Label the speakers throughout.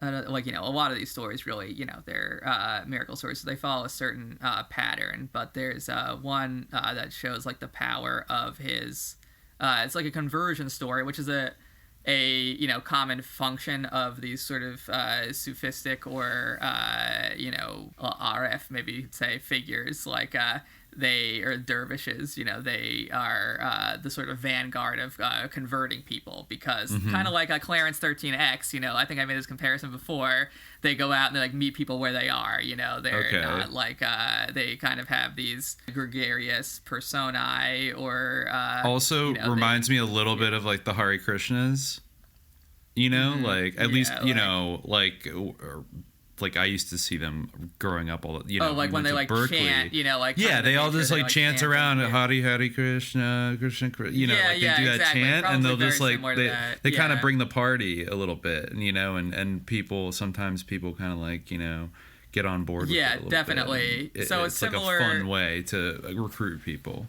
Speaker 1: like, a lot of these stories really, they're miracle stories, so they follow a certain pattern. But there's one that shows like the power of his. It's like a conversion story, which is a common function of these sort of Sufistic or RF, maybe you'd say, figures, like they are dervishes. They are the sort of vanguard of converting people, because kind of like a Clarence 13X, I think I made this comparison before. They go out and they like meet people where they are. They're not like they kind of have these gregarious personae, or
Speaker 2: also reminds me a little bit of like the Hare Krishnas, like at least like I used to see them growing up all
Speaker 1: like when they like
Speaker 2: Berkeley.
Speaker 1: chant, like
Speaker 2: they all just like chant around Hare Krishna, Krishna, like they do that
Speaker 1: exactly.
Speaker 2: chant.
Speaker 1: Probably
Speaker 2: and they'll just like they kind of bring the party a little bit, and people sometimes kind of like get on board with it a little
Speaker 1: definitely
Speaker 2: bit.
Speaker 1: So it's similar,
Speaker 2: like a fun way to recruit people.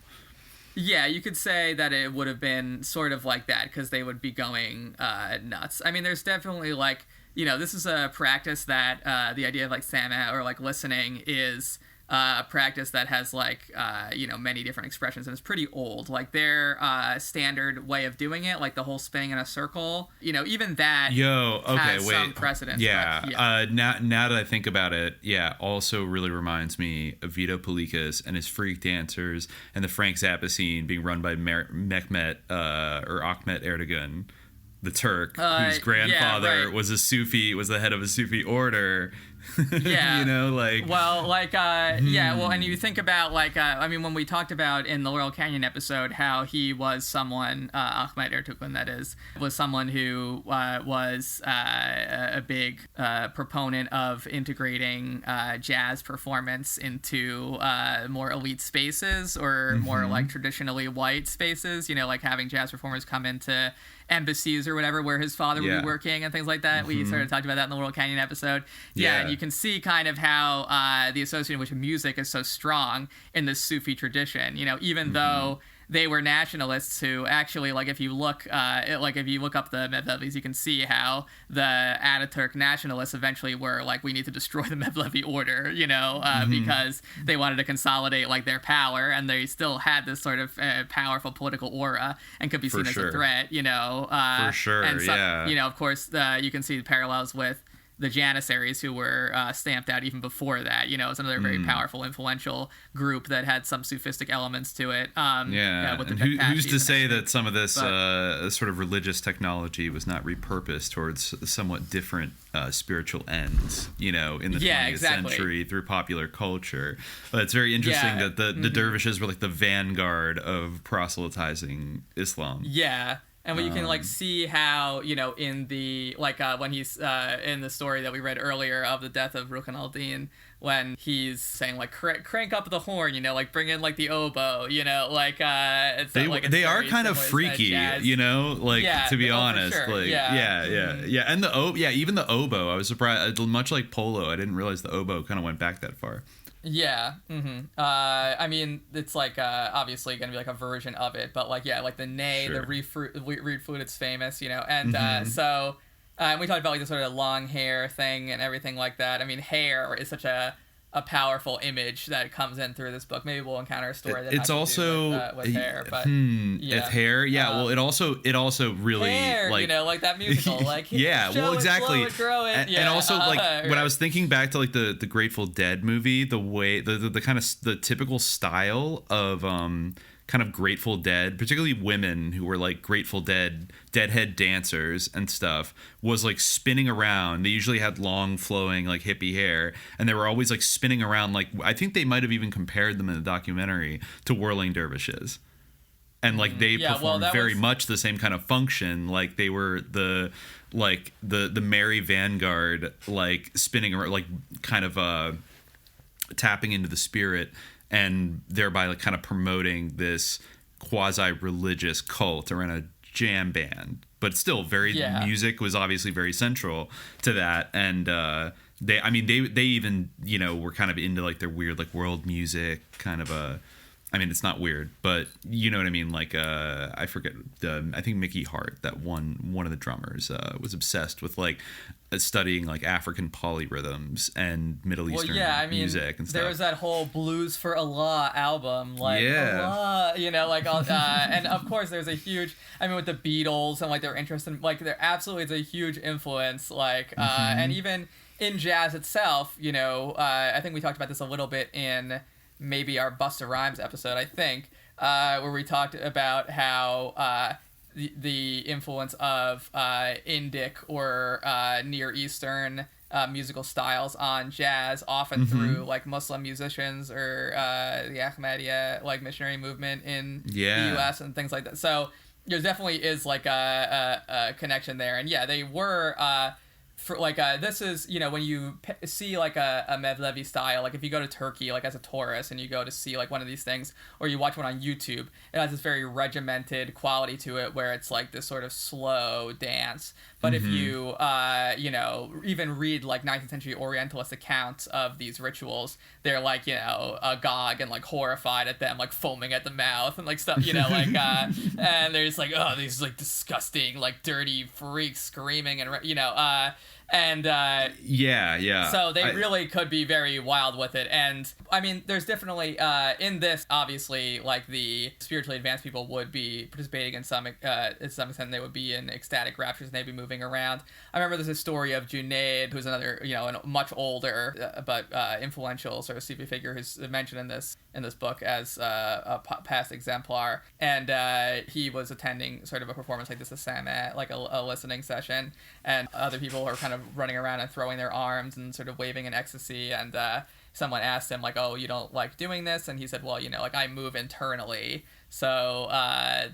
Speaker 1: Yeah, you could say that it would have been sort of like that, because they would be going nuts. I mean, there's definitely like, this is a practice that the idea of like sama, or like listening, is a practice that has like many different expressions, and it's pretty old. Like their standard way of doing it, like the whole spinning in a circle, even that has some precedence.
Speaker 2: Now that I think about it, also really reminds me of Vito Paulekas and his freak dancers, and the Frank Zappa scene being run by Mehmet or Ahmet Erdogan, the Turk, whose grandfather was a Sufi, was the head of a Sufi order.
Speaker 1: And you think about like when we talked about in the Laurel Canyon episode how he was someone, Ahmet Erdogan, that is, was someone who was a big proponent of integrating jazz performance into more elite spaces, or more like traditionally white spaces, like having jazz performers come into embassies or whatever where his father would be working and things like that. We sort of talked about that in the Laurel Canyon episode. And you can see kind of how the association with music is so strong in the Sufi tradition, even though they were nationalists who actually, like, if you look up the Mevlevis, you can see how the Ataturk nationalists eventually were like, we need to destroy the Mevlevi order, because they wanted to consolidate like their power, and they still had this sort of powerful political aura and could be seen as a threat,
Speaker 2: For sure,
Speaker 1: and of course, you can see the parallels with the Janissaries, who were stamped out even before that. It's another very powerful, influential group that had some Sufistic elements to it.
Speaker 2: With the who's to say that some of this sort of religious technology was not repurposed towards somewhat different spiritual ends, in the 20th century through popular culture? But it's very interesting that the dervishes were like the vanguard of proselytizing Islam.
Speaker 1: Yeah. And you can like see how, in the when he's in the story that we read earlier of the death of Rukn al-Din, when he's saying like crank up the horn, like bring in like the oboe, it's
Speaker 2: they are kind of freaky, to be honest,
Speaker 1: sure.
Speaker 2: And even the oboe, I was surprised. Much like polo, I didn't realize the oboe kind of went back that far.
Speaker 1: Yeah. I mean, it's like obviously going to be like a version of it, but like the ney, the reed flute, it's famous, and so we talked about like the sort of long hair thing and everything like that. I mean, hair is such a powerful image that comes in through this book. Maybe we'll encounter a story that
Speaker 2: it's also
Speaker 1: with hair, but
Speaker 2: it's hair. Well, it also really
Speaker 1: hair, like that musical, like
Speaker 2: exactly.
Speaker 1: And
Speaker 2: also like when I was thinking back to like the Grateful Dead movie, the way the kind of the typical style of kind of Grateful Dead, particularly women who were like Grateful Dead Deadhead dancers and stuff, was like spinning around. They usually had long flowing like hippie hair, and they were always like spinning around. Like I think they might have even compared them in the documentary to whirling dervishes, and like they performed very much the same kind of function. Like they were the merry vanguard, like spinning around, like kind of tapping into the spirit, and thereby like kind of promoting this quasi-religious cult around a jam band. But still music was obviously very central to that. And they even, were kind of into like their weird like world music kind of I mean, it's not weird, but you know what I mean. Like, I forget. I think Mickey Hart, that one of the drummers, was obsessed with like studying like African polyrhythms and Middle Eastern music and stuff.
Speaker 1: There was that whole Blues for Allah album, like
Speaker 2: Yeah.
Speaker 1: Allah, you know, like all, and of course there's a huge. I mean, with the Beatles and like their interest in like there absolutely is a huge influence, like and even in jazz itself, you know, I think we talked about this a little bit in maybe our Busta Rhymes episode, I think, where we talked about how the influence of Indic or Near Eastern musical styles on jazz, often through like Muslim musicians or the Ahmadiyya like missionary movement in the U.S. and things like that. So there definitely is like a connection there, and yeah, they were. For like this is, you know, when you see like a Mevlevi style, like if you go to Turkey like as a tourist and you go to see like one of these things, or you watch one on YouTube, it has this very regimented quality to it where it's like this sort of slow dance. But if you you know, even read like 19th century Orientalist accounts of these rituals, they're like, you know, agog and like horrified at them, like foaming at the mouth and like stuff, you know, like and they're just like, oh, these like disgusting like dirty freaks screaming and you know so they really could be very wild with it. And I mean, there's definitely in this, obviously, like the spiritually advanced people would be participating in some extent. They would be in ecstatic raptures and they'd be moving around. I remember there's a story of Junaid, who's another, you know, a much older but influential sort of Sufi figure, who's mentioned in this book as a past exemplar, and he was attending sort of a performance like this, a sama, like a listening session, and other people are kind of running around and throwing their arms and sort of waving in ecstasy, and someone asked him like, oh, you don't like doing this? And he said, well, you know, like I move internally. So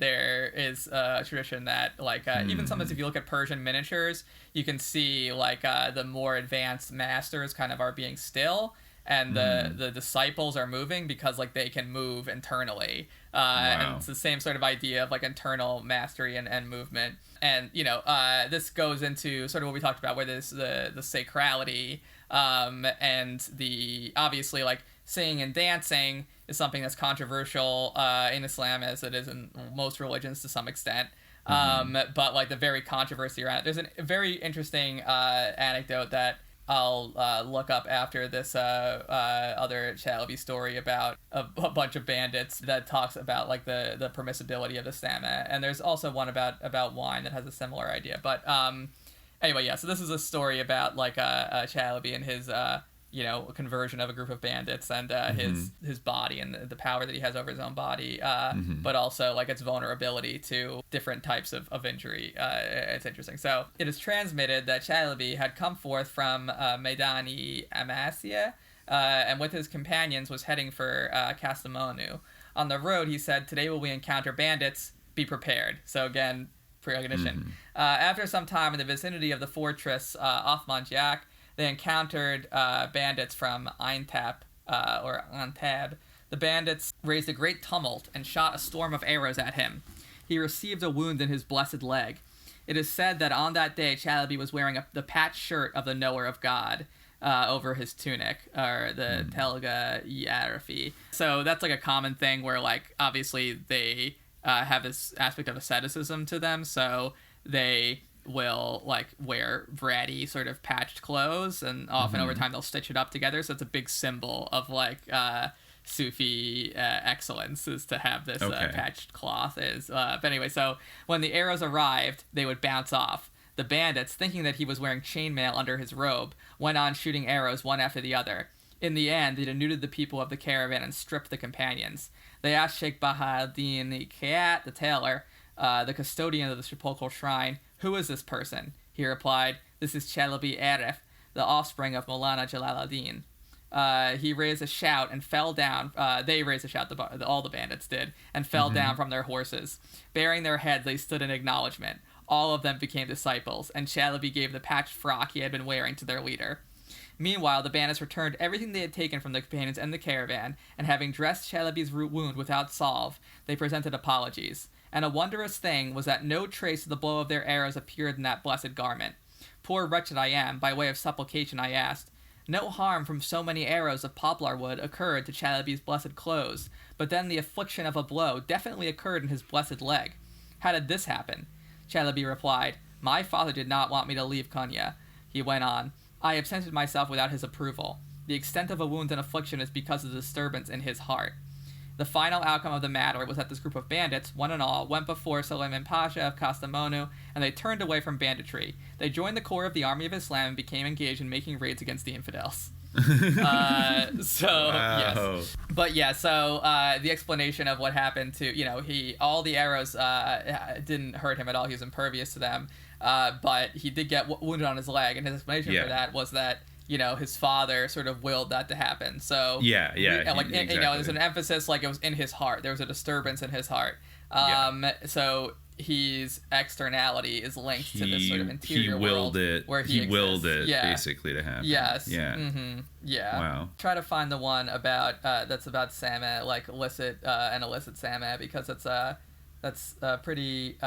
Speaker 1: there is a tradition that like even sometimes if you look at Persian miniatures, you can see like the more advanced masters kind of are being still, and the disciples are moving because like they can move internally. And it's the same sort of idea of like internal mastery and movement. And, you know, this goes into sort of what we talked about, where there's the sacrality and the, obviously, like, singing and dancing is something that's controversial in Islam, as it is in most religions to some extent. But, like, the very controversy around it. There's a very interesting anecdote that I'll look up after this other Chalabi story about a bunch of bandits that talks about like the permissibility of the stama, and there's also one about wine that has a similar idea. But anyway, yeah. So this is a story about like a Chalabi and his you know, conversion of a group of bandits, and his body and the power that he has over his own body, but also like its vulnerability to different types of injury. It's interesting. So it is transmitted that Chalabi had come forth from Maidani Amasya, and with his companions was heading for Kastamonu. On the road, he said, "Today will we encounter bandits, be prepared." So again, precognition. After some time in the vicinity of the fortress Othmanjak, they encountered bandits from Aintab, or Antab. The bandits raised a great tumult and shot a storm of arrows at him. He received a wound in his blessed leg. It is said that on that day, Chalabi was wearing the patched shirt of the Knower of God over his tunic, or the Telga Yarafi. So that's like a common thing where, like, obviously they have this aspect of asceticism to them, so they will like wear bratty sort of patched clothes, and often over time they'll stitch it up together, so it's a big symbol of like Sufi excellence is to have this patched cloth but anyway, so when the arrows arrived, they would bounce off. The bandits, thinking that he was wearing chainmail under his robe, went on shooting arrows one after the other. In the end, they denuded the people of the caravan and stripped the companions. They asked Sheikh Bahauddin Kayat, the tailor, the custodian of the sepulchral shrine, "Who is this person?" He replied, "This is Chalabi Arif, the offspring of Maulana Jalaluddin." He raised a shout and fell down. They raised a shout, all the bandits did, and fell down from their horses. Bearing their heads, they stood in acknowledgement. All of them became disciples, and Chalabi gave the patched frock he had been wearing to their leader. Meanwhile, the bandits returned everything they had taken from the companions and the caravan, and having dressed Chalabi's wound without salve, they presented apologies. And a wondrous thing was that no trace of the blow of their arrows appeared in that blessed garment. Poor wretched I am, by way of supplication I asked, No harm from so many arrows of poplar wood occurred to Chalabi's blessed clothes, but then the affliction of a blow definitely occurred in his blessed leg. How did this happen? Chalabi replied, My father did not want me to leave Konya. He went on, I absented myself without his approval. The extent of a wound and affliction is because of the disturbance in his heart. The final outcome of the matter was that this group of bandits, one and all, went before Suleiman Pasha of Kastamonu, and they turned away from banditry. They joined the corps of the Army of Islam and became engaged in making raids against the infidels. Wow. Yes. But yeah, so the explanation of what happened to, all the arrows didn't hurt him at all. He was impervious to them. But he did get wounded on his leg, and his explanation for that was that his father sort of willed that to happen. So exactly. There's an emphasis like it was in his heart. There was a disturbance in his heart. So his externality is linked to this sort of interior world where he willed it
Speaker 2: basically to happen.
Speaker 1: Yes.
Speaker 2: Yeah.
Speaker 1: Mm-hmm. Yeah.
Speaker 2: Wow.
Speaker 1: Try to find the one about that's about Sama, like illicit and illicit Sama, because that's a pretty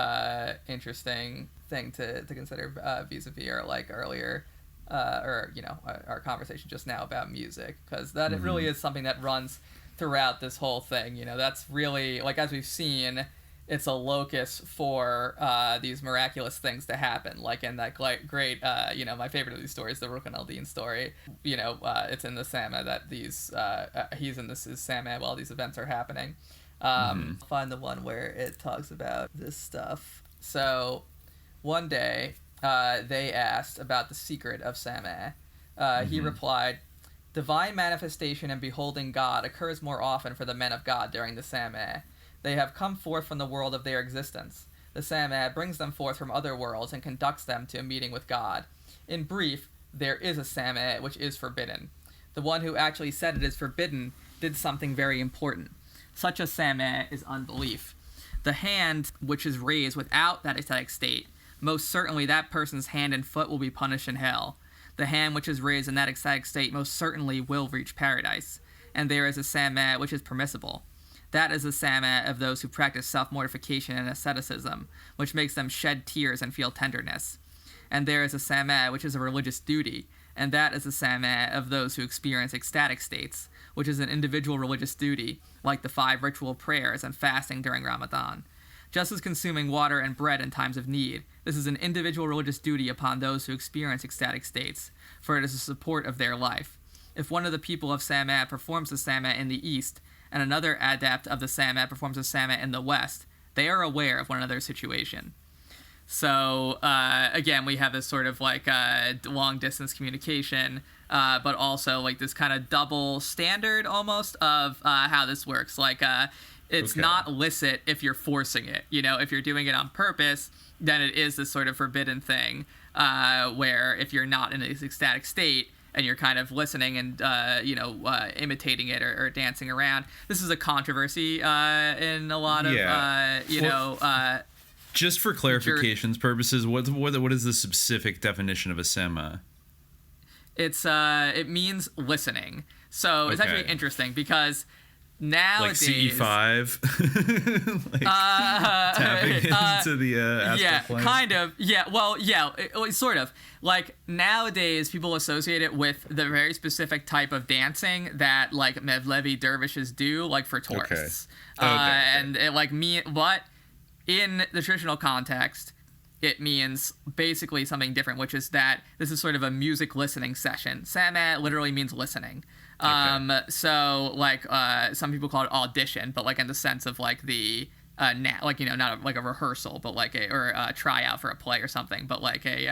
Speaker 1: interesting thing to consider vis-a-vis our earlier. Our conversation just now about music, because that it really is something that runs throughout this whole thing. That's really, as we've seen, it's a locus for these miraculous things to happen. Like in that great, my favorite of these stories, the Rukn al-Din story. It's in the Sama that he's in this Sama while these events are happening. Find the one where it talks about this stuff. So, one day, they asked about the secret of Sama. He replied, Divine manifestation and beholding God occurs more often for the men of God during the Sama. They have come forth from the world of their existence. The Sama brings them forth from other worlds and conducts them to a meeting with God. In brief, there is a Sama which is forbidden. The one who actually said it is forbidden did something very important. Such a Sama is unbelief. The hand which is raised without that ecstatic state, most certainly that person's hand and foot will be punished in hell. The hand which is raised in that ecstatic state most certainly will reach paradise. And there is a Sama which is permissible. That is the Sama of those who practice self-mortification and asceticism, which makes them shed tears and feel tenderness. And there is a Sama which is a religious duty, and that is the Sama of those who experience ecstatic states, which is an individual religious duty, like the 5 ritual prayers and fasting during Ramadan. Just as consuming water and bread in times of need, this is an individual religious duty upon those who experience ecstatic states, for it is the support of their life. If one of the people of Sama performs the Sama in the east, and another adept of the Sama performs the Sama in the west, they are aware of one another's situation. So, again, we have this sort of long-distance communication, but also this kind of double standard almost of how this works. It's not illicit if you're forcing it. If you're doing it on purpose, then it is this sort of forbidden thing, where if you're not in this ecstatic state and you're kind of listening and, imitating it or dancing around, this is a controversy in a lot of,
Speaker 2: just for clarification's purposes, what is the specific definition of a Sama?
Speaker 1: It means listening. So it's actually interesting because nowadays,
Speaker 2: CE5, tapping into the astral plane.
Speaker 1: Kind of. Yeah, well, sort of. Nowadays, people associate it with the very specific type of dancing that Mevlevi dervishes do, for tourists. And it but in the traditional context, it means basically something different, which is that this is sort of a music listening session. Sama literally means listening. So some people call it audition, but in the sense of the not a rehearsal, but a tryout for a play or something, but listening,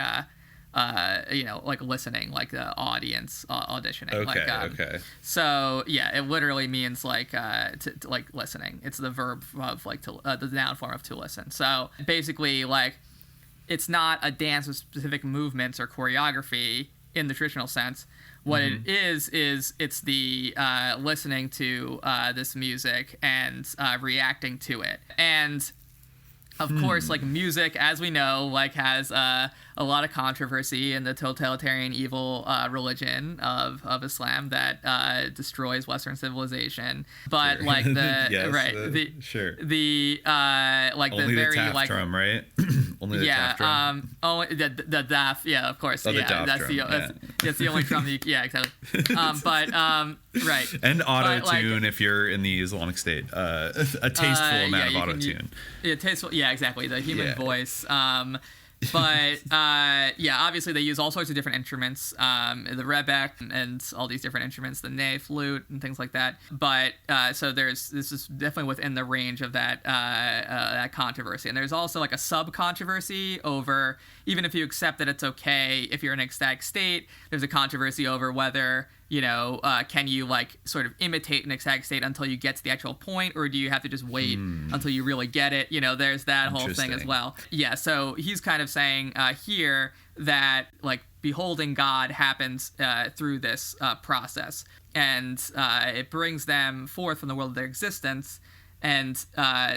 Speaker 1: the audience auditioning. So it literally means to listening. It's the verb of the noun form of to listen. So basically it's not a dance with specific movements or choreography in the traditional sense. What it is it's the listening to this music and reacting to it. And of course, music, as we know, has a a lot of controversy in the totalitarian evil religion of Islam that destroys Western civilization. But
Speaker 2: sure.
Speaker 1: like the
Speaker 2: yes,
Speaker 1: right
Speaker 2: sure
Speaker 1: the like
Speaker 2: only
Speaker 1: the very
Speaker 2: taff
Speaker 1: like
Speaker 2: drum, right? Only the taff drum.
Speaker 1: The daff, yeah, of course,
Speaker 2: the
Speaker 1: yeah,
Speaker 2: daff
Speaker 1: that's
Speaker 2: drum,
Speaker 1: that's the only drum yeah, exactly. Right,
Speaker 2: and auto
Speaker 1: but,
Speaker 2: tune if you're in the Islamic State, a tasteful amount of auto tune.
Speaker 1: Yeah, tasteful, yeah, exactly, the human voice. But obviously they use all sorts of different instruments, the rebec and all these different instruments, the ney, flute, and things like that. But so this is definitely within the range of that controversy. And there's also like a sub controversy over, even if you accept that it's okay if you're in an ecstatic state, there's a controversy over whether, can you like sort of imitate an ecstatic state until you get to the actual point, or do you have to just wait until you really get it? There's that whole thing as well. Yeah, so he's kind of saying here that like beholding God happens through this process, and it brings them forth from the world of their existence. And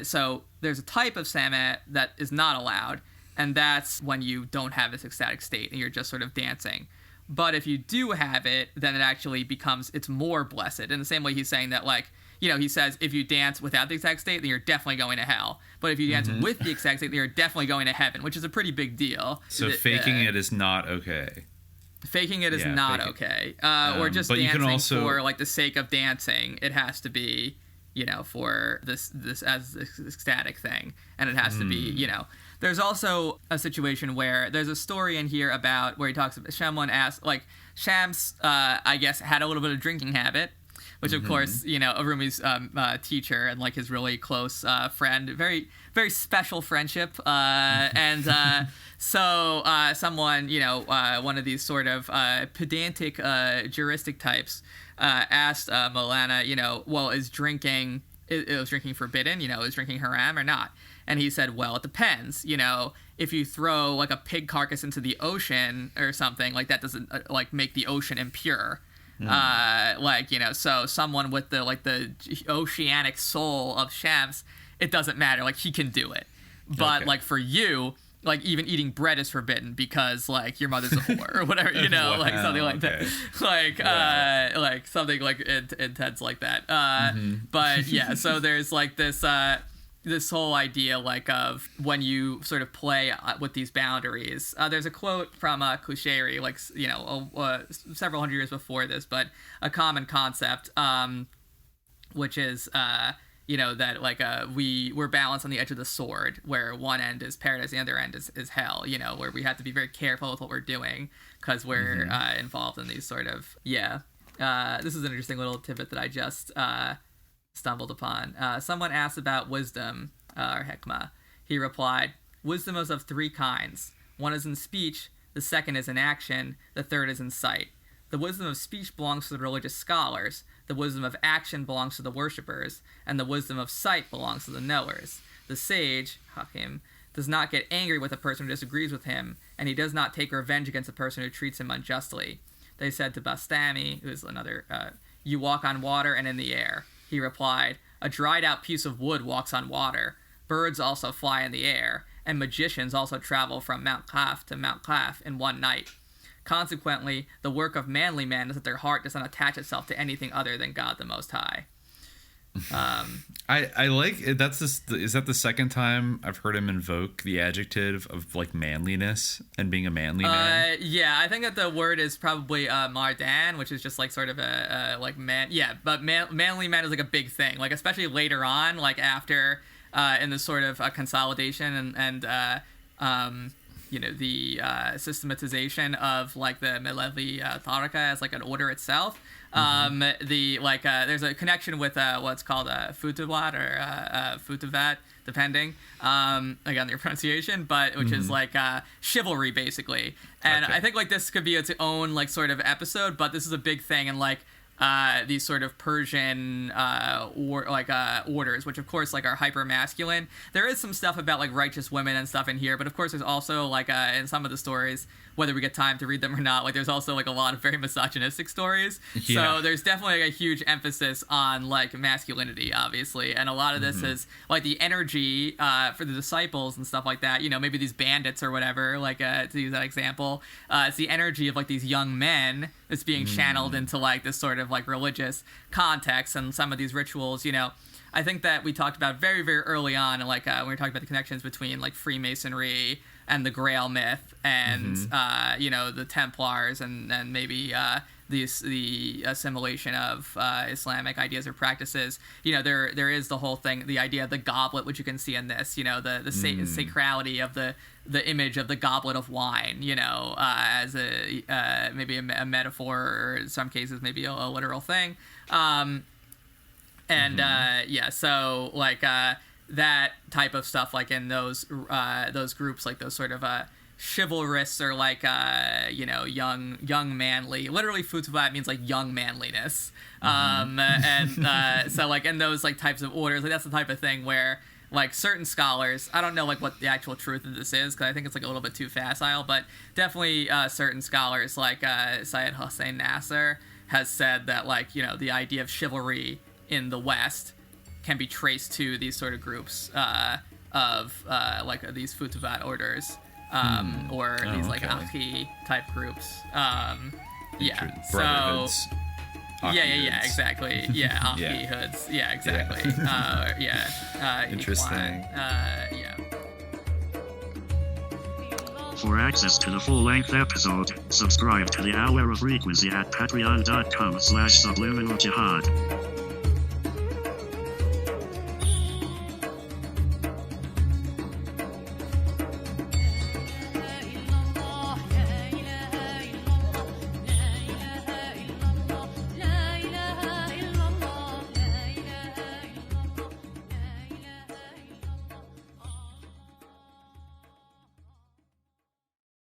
Speaker 1: so there's a type of sameh that is not allowed, and that's when you don't have this ecstatic state and you're just sort of dancing. But if you do have it, then it actually it's more blessed. In the same way he's saying that, like, he says if you dance without the ecstatic state, then you're definitely going to hell. But if you dance with the ecstatic state, then you're definitely going to heaven, which is a pretty big deal.
Speaker 2: So faking it is not okay.
Speaker 1: Faking it is not okay. Or just
Speaker 2: but
Speaker 1: dancing
Speaker 2: you can also,
Speaker 1: for, like, the sake of dancing. It has to be, for this as this ecstatic thing. And it has to be, There's also a situation where there's a story in here about where he talks about someone asked, like, Shams, I guess, had a little bit of drinking habit, which of course, Rumi's teacher and like his really close friend, very, very special friendship. And so someone, one of these sort of pedantic juristic types asked Maulana, well, is drinking forbidden? Is drinking haram or not? And he said, well, it depends. If you throw like a pig carcass into the ocean or something, like that doesn't like make the ocean impure. So someone with the oceanic soul of Shams, it doesn't matter. Like, he can do it. But like for you, like even eating bread is forbidden because like your mother's a whore or whatever,
Speaker 2: Wow,
Speaker 1: like something like that. Like something like intense like that. But yeah, so there's like this whole idea like of when you sort of play with these boundaries. There's a quote from Kushairi, like, several hundred years before this, but a common concept, which is, that like we're balanced on the edge of the sword, where one end is paradise, the other end is hell, where we have to be very careful with what we're doing because we're involved in these sort of, this is an interesting little tidbit that I just stumbled upon. Someone asked about wisdom, or hikmah. He replied, wisdom is of three kinds. One is in speech, the second is in action, the third is in sight. The wisdom of speech belongs to the religious scholars, the wisdom of action belongs to the worshippers, and the wisdom of sight belongs to the knowers. The sage, hakim, does not get angry with a person who disagrees with him, and he does not take revenge against a person who treats him unjustly. They said to Bastami, who is another, you walk on water and in the air. He replied, a dried out piece of wood walks on water. Birds also fly in the air, and magicians also travel from Mount Kaf to Mount Kaf in one night. Consequently, the work of manly men is that their heart does not attach itself to anything other than God the Most High.
Speaker 2: I like it. Is that the second time I've heard him invoke the adjective of like manliness and being a manly man?
Speaker 1: Yeah, I think that the word is probably mardan, which is just like sort of a like man. Yeah, but manly man is like a big thing, like especially later on, like after in the sort of consolidation and the systematization of like the Melevi Tharaka as like an order itself. There's a connection with what's called Futawat or Futavat, depending again your pronunciation, but which is like chivalry basically. And I think like this could be its own like sort of episode, but this is a big thing, and like these sort of Persian orders, which of course like are hyper masculine. There is some stuff about like righteous women and stuff in here, but of course there's also like in some of the stories, whether we get time to read them or not, like there's also like a lot of very misogynistic stories. So there's definitely like a huge emphasis on like masculinity, obviously, and a lot of this is like the energy for the disciples and stuff like that. You know, maybe these bandits or whatever, like to use that example, it's the energy of like these young men that's being channeled into like this sort of like religious context, and some of these rituals, you know. I think that we talked about very, very early on, like when we were talking about the connections between like Freemasonry and the Grail myth, and you know, the Templars, and maybe the assimilation of Islamic ideas or practices. You know, there is the whole thing, the idea of the goblet, which you can see in this. You know, the sacrality of the image of the goblet of wine. You know, as a maybe a metaphor, or in some cases maybe a literal thing. So like that type of stuff, like in those groups, like those sort of chivalrous, or like you know, young manly. Literally, futsubat means like young manliness. So like in those like types of orders, like that's the type of thing where like certain scholars, I don't know like what the actual truth of this is, because I think it's like a little bit too facile, but definitely certain scholars like Syed Hossein Nasser has said that like, you know, the idea of chivalry in the West can be traced to these sort of groups of like these Futuhat orders, or these like Akhi type groups.
Speaker 2: Brotherhoods.
Speaker 1: Yeah, exactly. Yeah, Akhi hoods. Yeah, exactly.
Speaker 2: Interesting.
Speaker 3: For access to the full-length episode, subscribe to the Hour of Frequency at patreon.com/subliminal jihad.